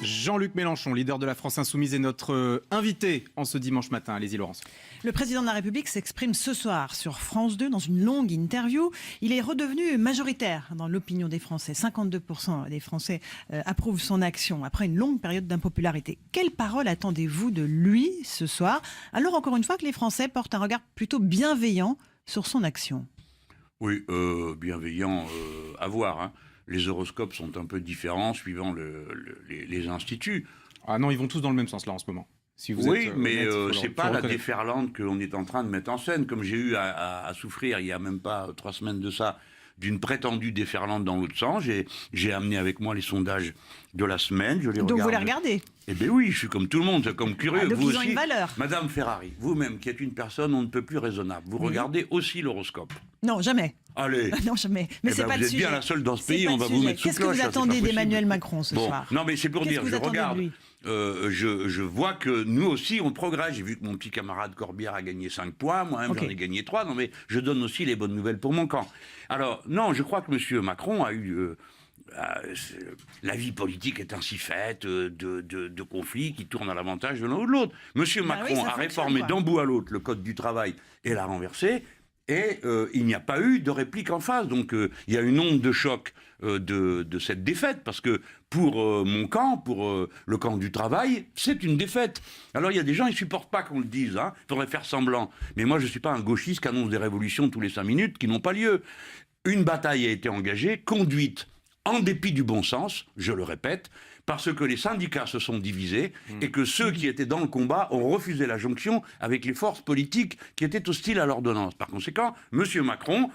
Jean-Luc Mélenchon, leader de la France Insoumise, est notre invité en ce dimanche matin. Allez-y, Laurence. Le président de la République s'exprime ce soir sur France 2 dans une longue interview. Il est redevenu majoritaire dans l'opinion des Français. 52% des Français approuvent son action après une longue période d'impopularité. Quelle parole attendez-vous de lui ce soir, alors encore une fois que les Français portent un regard plutôt bienveillant sur son action? Oui, bienveillant à voir, hein. Les horoscopes sont un peu différents suivant les instituts. Ah non, ils vont tous dans le même sens là en ce moment. Si vous oui, êtes, mais c'est pas la reconnaître. déferlante qu'on est en train de mettre en scène, comme j'ai eu à souffrir il y a même pas 3 semaines de ça, d'une prétendue déferlante dans l'autre sens. J'ai amené avec moi les sondages de la semaine, je les regarde. Donc vous les regardez? Eh bien oui, je suis comme tout le monde, comme curieux. Donc vous ils ont aussi, une valeur. Madame Ferrari, vous-même qui êtes une personne on ne peut plus raisonnable, vous regardez aussi l'horoscope? Non, jamais. Allez. Non, jamais. Mais Eh c'est ben, pas vous le êtes sujet. bien la seule dans ce C'est pays, pas on le va vous sujet. mettre sous Qu'est-ce que cloche. vous ça, c'est attendez pas d'Emmanuel possible. Macron ce soir? Non, mais c'est pour Qu'est-ce dire, que vous je attendez de regarde, lui je vois que nous aussi, on progresse. J'ai vu que mon petit camarade Corbière a gagné 5 points, moi-même j'en ai gagné 3. Non, mais je donne aussi les bonnes nouvelles pour mon camp. Alors, non, je crois que M. Macron a eu... la vie politique est ainsi faite de conflits qui tournent à l'avantage de l'un ou de l'autre. M. Macron a réformé d'un bout à l'autre le code du travail et l'a renversé. Et il n'y a pas eu de réplique en face. Donc il y a une onde de choc de cette défaite, parce que pour mon camp, pour le camp du travail, c'est une défaite. Alors il y a des gens, ils ne supportent pas qu'on le dise, hein. Il faudrait faire semblant. Mais moi je ne suis pas un gauchiste qui annonce des révolutions tous les 5 minutes qui n'ont pas lieu. Une bataille a été engagée, conduite en dépit du bon sens, je le répète, parce que les syndicats se sont divisés et que ceux qui étaient dans le combat ont refusé la jonction avec les forces politiques qui étaient hostiles à l'ordonnance. Par conséquent, M. Macron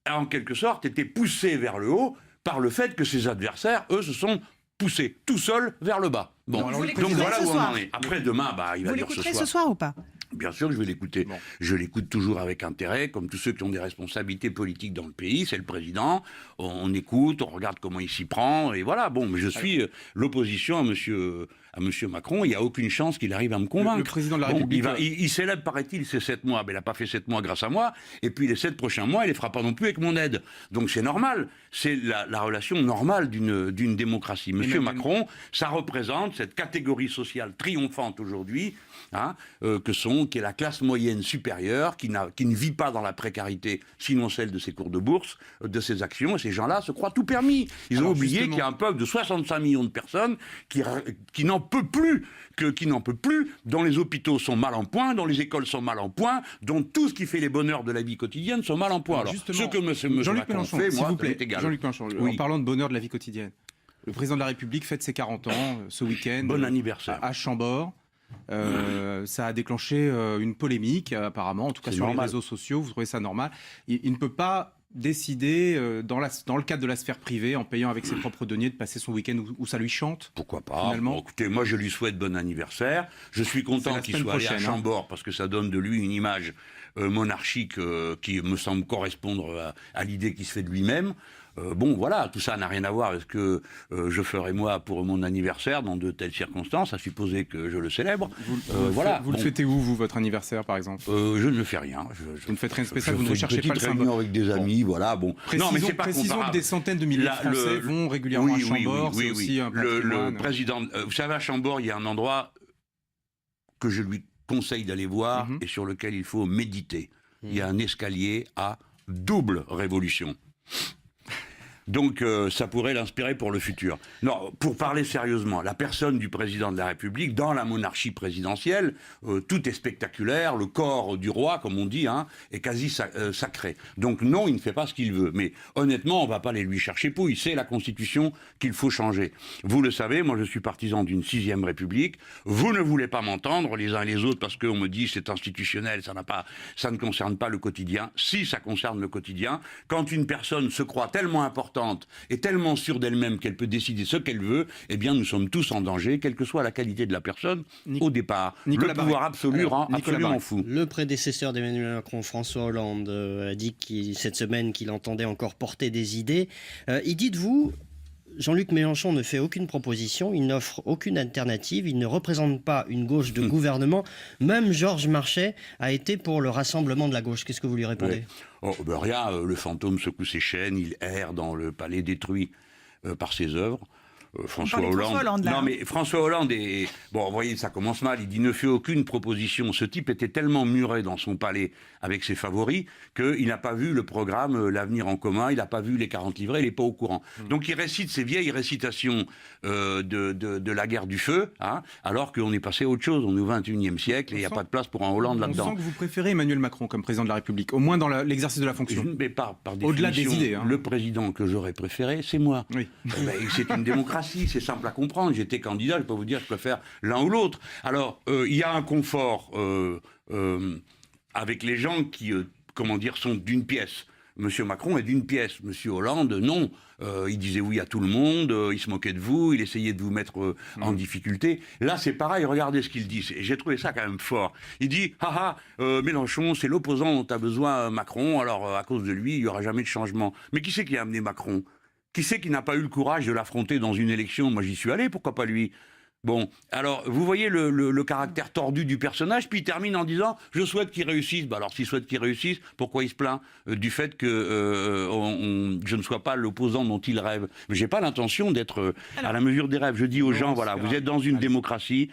a en quelque sorte été poussé vers le haut par le fait que ses adversaires, eux, se sont poussés tout seuls vers le bas. Bon, Donc voilà où on en est. Après, demain, il va Vous dire l'écouterez ce soir ou pas? Bien sûr que je vais l'écouter. Bon. Je l'écoute toujours avec intérêt, comme tous ceux qui ont des responsabilités politiques dans le pays. C'est le président. On écoute, on regarde comment il s'y prend, et voilà. Bon, mais je suis l'opposition à monsieur Macron. Il n'y a aucune chance qu'il arrive à me convaincre. Le président de la République... Il célèbre, paraît-il, ses 7 mois. Mais il n'a pas fait 7 mois grâce à moi. Et puis les 7 prochains mois, il ne les fera pas non plus avec mon aide. Donc c'est normal. C'est la relation normale d'une démocratie. Monsieur Macron, ça représente cette catégorie sociale triomphante aujourd'hui, hein, qui est la classe moyenne supérieure, qui ne vit pas dans la précarité, sinon celle de ses cours de bourse, de ses actions, et ces gens-là se croient tout permis. Ils ont oublié qu'il y a un peuple de 65 millions de personnes qui n'en peut plus, dont les hôpitaux sont mal en point, dont les écoles sont mal en point, dont tout ce qui fait les bonheurs de la vie quotidienne sont mal en point. Alors, ce que M. Jean-Luc Macron Mélenchon, fait, s'il moi, vous plaît, c'est égal. Jean-Luc Mélenchon, oui. En parlant de bonheur de la vie quotidienne, le président de la République fête ses 40 ans ce week-end. Bon anniversaire. À Chambord. Ça a déclenché une polémique, apparemment, en tout cas sur les réseaux sociaux. Vous trouvez ça normal? Il ne peut pas décider, dans le cadre de la sphère privée, en payant avec ses propres deniers, de passer son week-end où ça lui chante? Pourquoi pas? Bon, écoutez, moi je lui souhaite bon anniversaire. Je suis content qu'il soit allé à Chambord, parce que ça donne de lui une image monarchique qui me semble correspondre à l'idée qu'il se fait de lui-même. Bon, voilà, tout ça n'a rien à voir avec ce que je ferai moi pour mon anniversaire dans de telles circonstances, à supposer que je le célèbre. Vous le fêtez où, vous, votre anniversaire, par exemple? Je ne fais rien. Vous ne faites rien de spécial, vous ne recherchez pas le symbole? avec des amis, voilà. Bon. Non, mais c'est pas précisons que des centaines de milliers de Français vont régulièrement à Chambord. Oui, aussi un le président, vous savez, à Chambord, il y a un endroit que je lui conseille d'aller voir et sur lequel il faut méditer. Il y a un escalier à double révolution. Donc ça pourrait l'inspirer pour le futur. Non, pour parler sérieusement, la personne du président de la République, dans la monarchie présidentielle, tout est spectaculaire, le corps du roi, comme on dit, hein, est quasi sacré. Donc non, il ne fait pas ce qu'il veut. Mais honnêtement, on ne va pas aller lui chercher pouille. C'est la Constitution qu'il faut changer. Vous le savez, moi je suis partisan d'une 6e République. Vous ne voulez pas m'entendre, les uns et les autres, parce qu'on me dit c'est institutionnel, ça ne concerne pas le quotidien. Si, ça concerne le quotidien. Quand une personne se croit tellement importante et tellement sûre d'elle-même qu'elle peut décider ce qu'elle veut, eh bien nous sommes tous en danger, quelle que soit la qualité de la personne au départ. Le pouvoir absolu rend absolument fou. Le prédécesseur d'Emmanuel Macron, François Hollande, a dit cette semaine qu'il entendait encore porter des idées. Il dit de vous, Jean-Luc Mélenchon ne fait aucune proposition, il n'offre aucune alternative, il ne représente pas une gauche de gouvernement. Même Georges Marchais a été pour le rassemblement de la gauche. Qu'est-ce que vous lui répondez? Rien, le fantôme secoue ses chaînes, il erre dans le palais détruit par ses œuvres. François Hollande. Là, non, mais François Hollande est... Bon, vous voyez, ça commence mal. Il dit ne fait aucune proposition. Ce type était tellement muré dans son palais avec ses favoris qu'il n'a pas vu le programme L'Avenir en commun, il n'a pas vu les 40 livrets, il n'est pas au courant. Donc il récite ces vieilles récitations de la guerre du feu, hein, alors qu'on est passé à autre chose. On est au XXIe siècle et il n'y a pas de place pour un Hollande là-dedans. On sent que vous préférez Emmanuel Macron comme président de la République, au moins dans l'exerce de la fonction. Mais par au-delà des définition, idées. Hein. Le président que j'aurais préféré, c'est moi. Oui. C'est une démocratie, c'est simple à comprendre. J'étais candidat, je peux vous dire que je préfère l'un ou l'autre. Alors, il y a un confort avec les gens qui, sont d'une pièce. Monsieur Macron est d'une pièce. Monsieur Hollande, non. Il disait oui à tout le monde, il se moquait de vous, il essayait de vous mettre en difficulté. Là, c'est pareil, regardez ce qu'il dit. Et j'ai trouvé ça quand même fort. Il dit, Mélenchon, c'est l'opposant dont a besoin Macron, alors à cause de lui, il n'y aura jamais de changement. Mais qui c'est qui a amené Macron ? Qui c'est qui n'a pas eu le courage de l'affronter dans une élection ? Moi, j'y suis allé, pourquoi pas lui ? Bon, alors, vous voyez le caractère tordu du personnage, puis il termine en disant « Je souhaite qu'il réussisse ». Bah alors, s'il souhaite qu'il réussisse, pourquoi il se plaint du fait que je ne sois pas l'opposant dont il rêve ? Mais j'ai pas l'intention d'être à la mesure des rêves. Je dis aux gens, voilà, vous êtes dans une démocratie,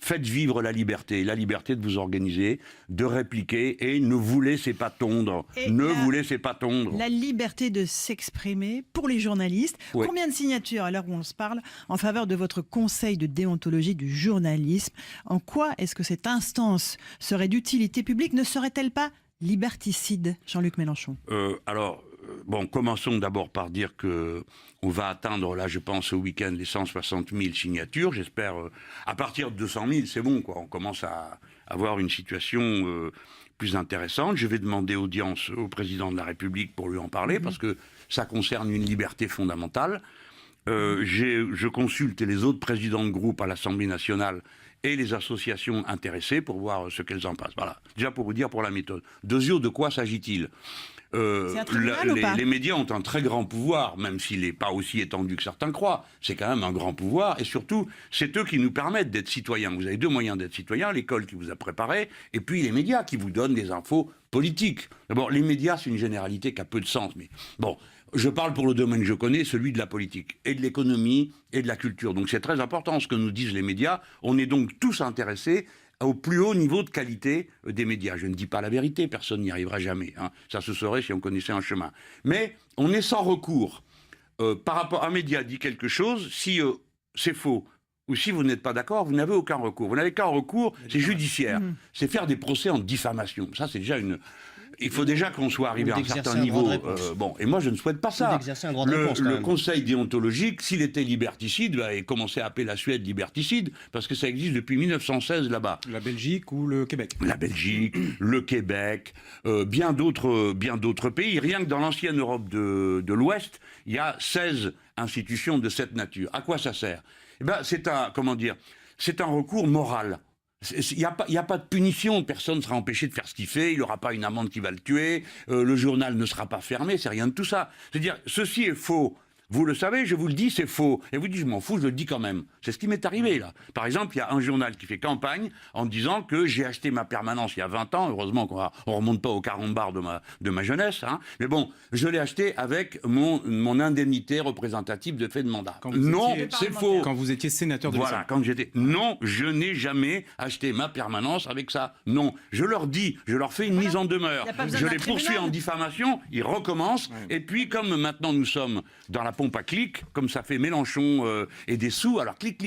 faites vivre la liberté de vous organiser, de répliquer, et ne vous laissez pas tondre. Vous laissez pas tondre. La liberté de s'exprimer pour les journalistes. Oui. Combien de signatures, à l'heure où on se parle, en faveur de votre conseil de déontologie du journalisme ? En quoi est-ce que cette instance serait d'utilité publique ? Ne serait-elle pas liberticide, Jean-Luc Mélenchon ? Commençons d'abord par dire que on va atteindre, là, je pense, au week-end, les 160 000 signatures. J'espère, à partir de 200 000, c'est bon, quoi. On commence à avoir une situation plus intéressante. Je vais demander audience au président de la République pour lui en parler, parce que ça concerne une liberté fondamentale. Je consulte les autres présidents de groupe à l'Assemblée nationale et les associations intéressées pour voir ce qu'elles en pensent. Voilà, déjà pour vous dire pour la méthode. Deuxièmement, de quoi s'agit-il ? Les médias ont un très grand pouvoir, même s'il n'est pas aussi étendu que certains croient. C'est quand même un grand pouvoir, et surtout, c'est eux qui nous permettent d'être citoyens. Vous avez deux moyens d'être citoyen, l'école qui vous a préparé, et puis les médias qui vous donnent des infos politiques. D'abord, les médias, c'est une généralité qui a peu de sens, mais bon, je parle pour le domaine que je connais, celui de la politique, et de l'économie, et de la culture. Donc c'est très important ce que nous disent les médias. On est donc tous intéressés au plus haut niveau de qualité des médias. Je ne dis pas la vérité, personne n'y arrivera jamais. Hein. Ça se saurait si on connaissait un chemin. Mais on est sans recours. Par rapport à un média dit quelque chose, si c'est faux, ou si vous n'êtes pas d'accord, vous n'avez aucun recours. Vous n'avez qu'un recours, c'est judiciaire. C'est faire des procès en diffamation. Ça, c'est déjà une... Il faut déjà qu'on soit arrivé à un certain niveau. Et moi, je ne souhaite pas ça. Le conseil déontologique, s'il était liberticide, il commençait à appeler la Suède liberticide, parce que ça existe depuis 1916 là-bas. La Belgique ou le Québec ? La Belgique, le Québec, bien d'autres pays. Rien que dans l'ancienne Europe de l'Ouest, il y a 16 institutions de cette nature. À quoi ça sert ? C'est un recours moral. Il n'y a pas de punition, personne ne sera empêché de faire ce qu'il fait, il n'aura pas une amende qui va le tuer, le journal ne sera pas fermé, c'est rien de tout ça. C'est-à-dire, ceci est faux. Vous le savez, je vous le dis, c'est faux. Et vous dites, je m'en fous, je le dis quand même. C'est ce qui m'est arrivé, là. Par exemple, il y a un journal qui fait campagne en disant que j'ai acheté ma permanence il y a 20 ans. Heureusement qu'on ne remonte pas aux 40 bars de ma jeunesse. Hein. Mais bon, je l'ai acheté avec mon indemnité représentative de fait de mandat. Non, c'est faux. Quand vous étiez sénateur de l'Essonne. Voilà, quand j'étais... Non, je n'ai jamais acheté ma permanence avec ça. Non, je leur dis, je leur fais une mise en demeure. Je les poursuis en diffamation, ils recommencent. Ouais. Et puis, comme maintenant nous sommes dans la pompe à clic, comme ça fait Mélenchon et des sous, alors clic,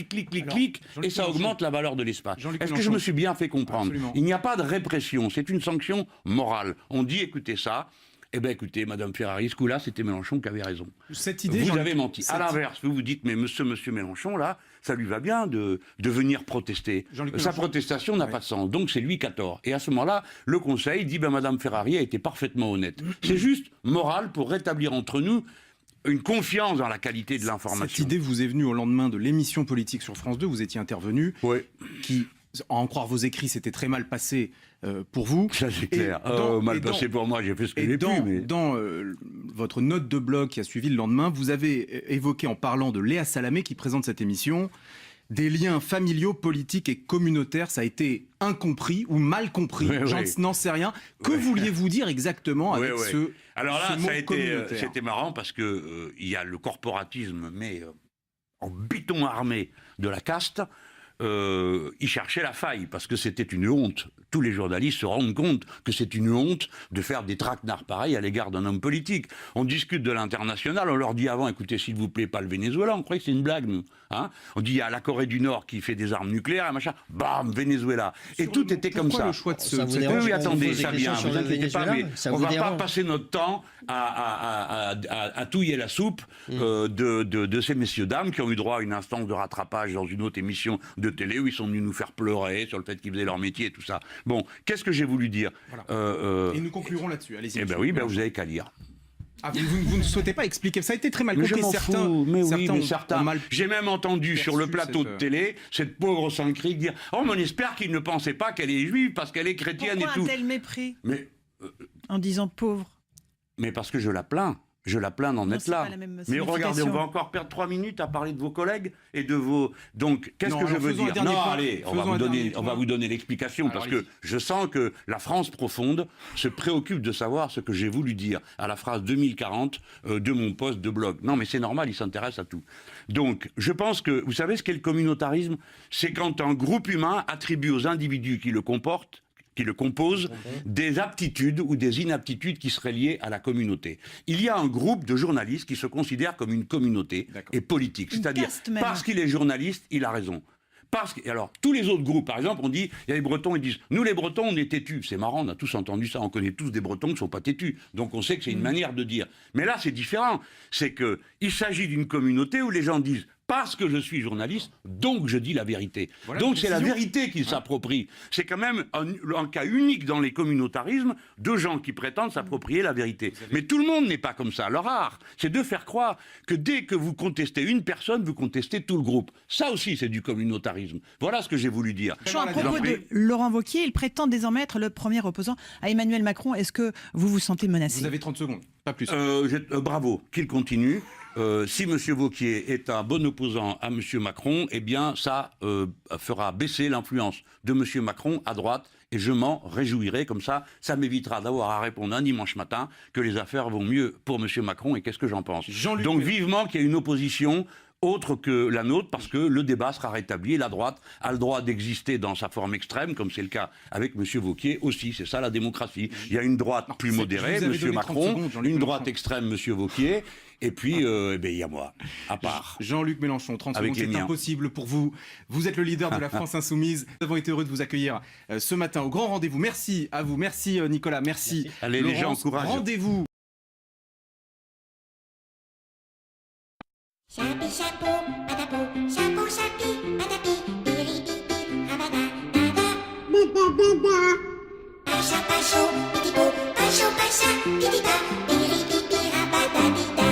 et ça augmente la valeur de l'espace. Est-ce que je me suis bien fait comprendre ? Absolument. Il n'y a pas de répression, c'est une sanction morale. On dit, écoutez ça, écoutez, Madame Ferrari, ce coup-là, c'était Mélenchon qui avait raison. Cette idée, vous avez menti. À l'inverse, vous vous dites, mais monsieur Mélenchon, là, ça lui va bien de venir protester. Sa protestation n'a pas de sens, donc c'est lui qui a tort. Et à ce moment-là, le Conseil dit, Madame Ferrari a été parfaitement honnête. C'est juste moral pour rétablir entre nous une confiance dans la qualité de l'information. Cette idée vous est venue au lendemain de l'émission politique sur France 2, vous étiez intervenu, qui, à en croire vos écrits, s'était très mal passé pour vous. Ça c'est clair, mal passé pour moi, j'ai fait ce que j'ai pu. Mais... Dans votre note de blog qui a suivi le lendemain, vous avez évoqué, en parlant de Léa Salamé, qui présente cette émission, des liens familiaux, politiques et communautaires, ça a été incompris ou mal compris, n'en sais rien. Que vouliez-vous dire exactement avec ce Alors là, ce mot communautaire ? c'était marrant parce que il y a le corporatisme, mais en béton armé de la caste, il cherchait la faille, parce que c'était une honte. Tous les journalistes se rendent compte que c'est une honte de faire des traquenards pareils à l'égard d'un homme politique. On discute de l'international, on leur dit avant, écoutez, s'il vous plaît, pas le Venezuela, on croyait que c'est une blague, nous. Hein, on dit, il y a la Corée du Nord qui fait des armes nucléaires, et machin, bam, Venezuela. Et tout était comme ça. Le choix de Oui, attendez, ça vient, vous inquiétez pas, mais on ne va pas passer notre temps à touiller la soupe de ces messieurs-dames qui ont eu droit à une instance de rattrapage dans une autre émission de télé où ils sont venus nous faire pleurer sur le fait qu'ils faisaient leur métier et tout ça. Bon, qu'est-ce que j'ai voulu dire? Et nous conclurons là-dessus. Allez-y. Eh bien oui, vous n'avez qu'à lire. Ah, vous ne souhaitez pas expliquer. Ça a été très mal compris. Certains. J'ai même entendu sur le plateau de télé cette pauvre Saint-Cric dire « Oh, mais on espère qu'il ne pensait pas qu'elle est juive parce qu'elle est chrétienne et tout. » Pourquoi un tel mépris mais, en disant pauvre? Mais parce que je la plains. Je la plains d'en être là. Mais regardez, on va encore perdre 3 minutes à parler de vos collègues et de vos... Donc, qu'est-ce que je veux dire? Non, allez, on va vous donner l'explication, parce que je sens que la France profonde se préoccupe de savoir ce que j'ai voulu dire à la phrase 2040 de mon poste de blog. Non, mais c'est normal, il s'intéresse à tout. Donc, je pense que, vous savez ce qu'est le communautarisme? C'est quand un groupe humain attribue aux individus qui le composent, des aptitudes ou des inaptitudes qui seraient liées à la communauté. Il y a un groupe de journalistes qui se considère comme une communauté et politique. C'est-à-dire, parce qu'il est journaliste, il a raison. Alors, tous les autres groupes, par exemple, on dit, il y a les Bretons, ils disent, nous les Bretons, on est têtus. C'est marrant, on a tous entendu ça, on connaît tous des Bretons qui ne sont pas têtus. Donc on sait que c'est une manière de dire. Mais là, c'est différent. C'est qu'il s'agit d'une communauté où les gens disent, parce que je suis journaliste, donc je dis la vérité. Voilà, donc c'est la vérité qu'ils s'approprient. C'est quand même un cas unique dans les communautarismes de gens qui prétendent s'approprier la vérité. Mais tout le monde n'est pas comme ça. Leur art, c'est de faire croire que dès que vous contestez une personne, vous contestez tout le groupe. Ça aussi, c'est du communautarisme. Voilà ce que j'ai voulu dire. À propos de Laurent Wauquiez, il prétend désormais être le premier opposant à Emmanuel Macron. Est-ce que vous vous sentez menacé? Vous avez 30 secondes, pas plus. Bravo, qu'il continue. Si M. Wauquiez est un bon opposant à M. Macron, eh bien, ça fera baisser l'influence de M. Macron à droite, et je m'en réjouirai. Comme ça m'évitera d'avoir à répondre un dimanche matin que les affaires vont mieux pour M. Macron, et qu'est-ce que j'en pense. Donc, vivement qu'il y ait une opposition autre que la nôtre, parce que le débat sera rétabli, et la droite a le droit d'exister dans sa forme extrême, comme c'est le cas avec M. Wauquiez aussi. C'est ça la démocratie. Il y a une droite plus modérée, M. Macron, une droite extrême, M. Wauquiez, et puis il y a moi, à part. Jean-Luc Mélenchon, 30 secondes, c'est impossible pour vous. Vous êtes le leader de la France Insoumise. Nous avons été heureux de vous accueillir ce matin au grand rendez-vous. Merci à vous, merci Nicolas, merci. Allez, Laurence, les gens, courage. Rendez-vous. Chapi chapeau, patapou, chapeau chapi, patapi, biribibi, rabada, dada. Pacha pacho, pidipo, pacho pacha, pidida, biribibi, rabada, dida.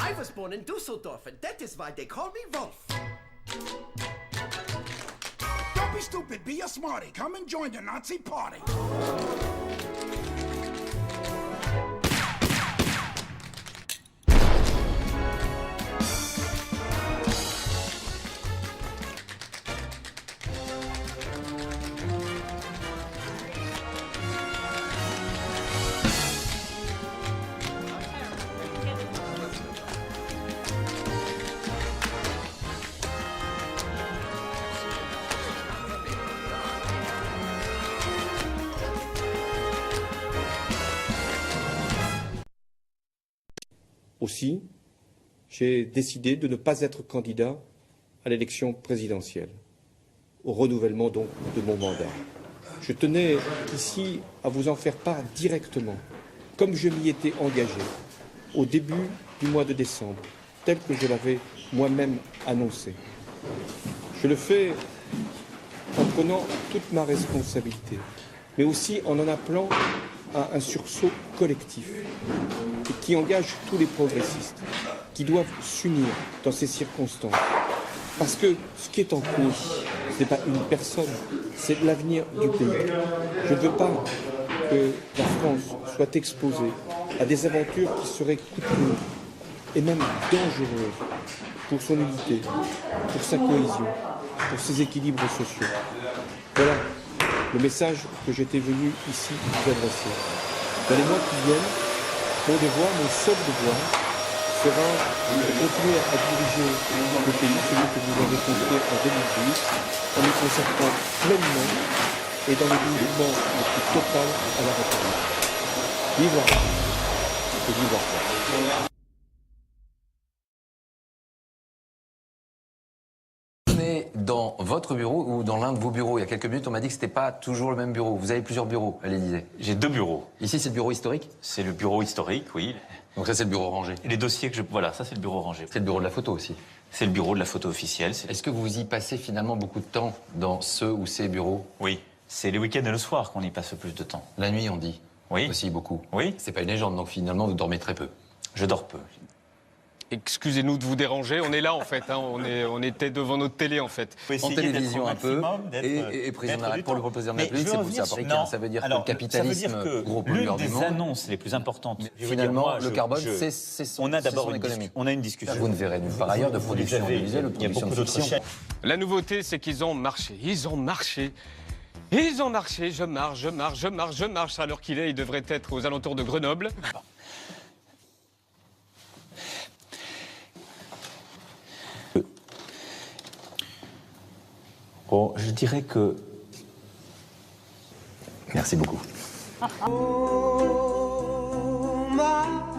I was born in Dusseldorf, and that is why they call me Wolf. Don't be stupid, be a smarty. Come and join the Nazi party. Aussi, j'ai décidé de ne pas être candidat à l'élection présidentielle, au renouvellement donc de mon mandat. Je tenais ici à vous en faire part directement, comme je m'y étais engagé au début du mois de décembre, tel que je l'avais moi-même annoncé. Je le fais en prenant toute ma responsabilité, mais aussi en appelant à un sursaut collectif et qui engage tous les progressistes, qui doivent s'unir dans ces circonstances. Parce que ce qui est en cause, ce n'est pas une personne, c'est l'avenir du pays. Je ne veux pas que la France soit exposée à des aventures qui seraient coûteuses et même dangereuses pour son unité, pour sa cohésion, pour ses équilibres sociaux. Voilà le message que j'étais venu ici vous adresser. Dans les mois qui viennent, mon devoir, mon seul devoir, sera de continuer à diriger le pays, celui que vous avez construit en 2012, en y consacrant pleinement et dans le dévouement le plus total à la République. Vive la République et vive la France. Dans votre bureau ou dans l'un de vos bureaux. Il y a quelques minutes, on m'a dit que c'était pas toujours le même bureau. Vous avez plusieurs bureaux à l'Élysée. J'ai 2 bureaux. Ici, c'est le bureau historique? C'est le bureau historique, oui. Donc ça, c'est le bureau rangé. Et les dossiers que je... Voilà, ça c'est le bureau rangé. C'est le bureau de la photo aussi. C'est le bureau de la photo officielle. Est-ce que vous y passez finalement beaucoup de temps dans ce ou ces bureaux? Oui. C'est les week-ends et le soir qu'on y passe le plus de temps. La nuit, on dit? Oui. Aussi beaucoup? Oui. C'est pas une légende, donc finalement, vous dormez très peu? Je dors peu. Excusez-nous de vous déranger, on est là en fait, hein. on était devant notre télé en fait. En télévision un peu, et président de la République, pour le président de la République, c'est pour ça africain. Ça veut dire que le capitalisme, gros pollueur du monde. L'une des annonces les plus importantes. Finalement, le carbone, c'est son économie. On a une discussion. Vous ne verrez nulle part ailleurs de production audiovisuelle, de production de fiction. La nouveauté, c'est qu'ils ont marché, ils ont marché. Ils ont marché, je marche. À l'heure qu'il est, ils devraient être aux alentours de Grenoble. Bon, je dirais que... Merci beaucoup. Oh, my